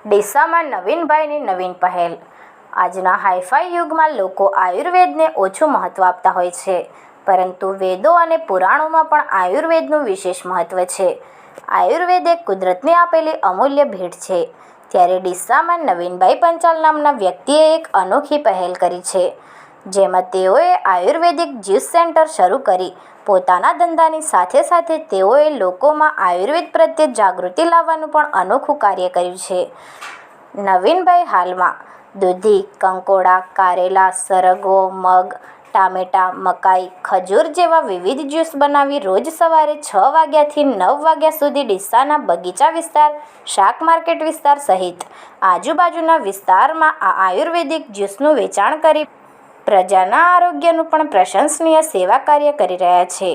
ડીસામાં નવીનભાઈની નવીન પહેલ। આજના હાઈફાઈ યુગમાં લોકો આયુર્વેદને ઓછું મહત્ત્વ આપતા હોય છે, પરંતુ વેદો અને પુરાણોમાં પણ આયુર્વેદનું વિશેષ મહત્ત્વ છે। આયુર્વેદ એ કુદરતને આપેલી અમૂલ્ય ભેટ છે। ત્યારે ડીસામાં નવીનભાઈ પંચાલ નામના વ્યક્તિએ એક અનોખી પહેલ કરી છે, જેમાં તેઓએ આયુર્વેદિક જ્યુસ સેન્ટર શરૂ કરી પોતાના ધંધાની સાથે સાથે તેઓએ લોકોમાં આયુર્વેદ પ્રત્યે જાગૃતિ લાવવાનું પણ અનોખું કાર્ય કર્યું છે। નવીનભાઈ હાલમાં દૂધી, કંકોડા, કારેલા, સરગવો, મગ, ટામેટા, મકાઈ, ખજૂર જેવા વિવિધ જ્યુસ બનાવી રોજ સવારે 6 વાગ્યાથી 9 વાગ્યા સુધી ડીસાના બગીચા વિસ્તાર, શાક માર્કેટ વિસ્તાર સહિત આજુબાજુના વિસ્તારમાં આ આયુર્વેદિક જ્યુસનું વેચાણ કરી પ્રજાના આરોગ્યનું પણ પ્રશંસનીય સેવા કાર્ય કરી રહ્યા છે।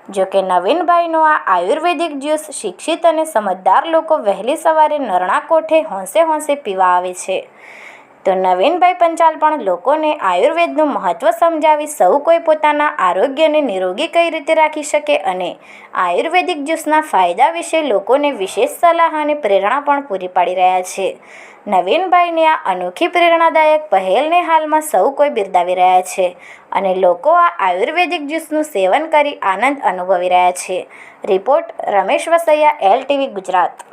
જોકે નવીનભાઈનો આ આયુર્વેદિક જ્યુસ શિક્ષિત અને સમજદાર લોકો વહેલી સવારે નરણા કોઠે હોંશે હોંશે પીવા આવે છે। તો નવીનભાઈ પંચાલ પણ લોકોને આયુર્વેદનું મહત્ત્વ સમજાવી સૌ કોઈ પોતાના આરોગ્યને નિરોગી કઈ રીતે રાખી શકે અને આયુર્વેદિક જ્યુસના ફાયદા વિશે લોકોને વિશેષ સલાહ અને પ્રેરણા પણ પૂરી પાડી રહ્યા છે। નવીનભાઈની આ અનોખી પ્રેરણાદાયક પહેલને હાલમાં સૌ કોઈ બિરદાવી રહ્યા છે અને લોકો આ આયુર્વેદિક જ્યુસનું સેવન કરી આનંદ અનુભવી રહ્યા છે। Report Ramesh Vasaiya, LTV Gujarat.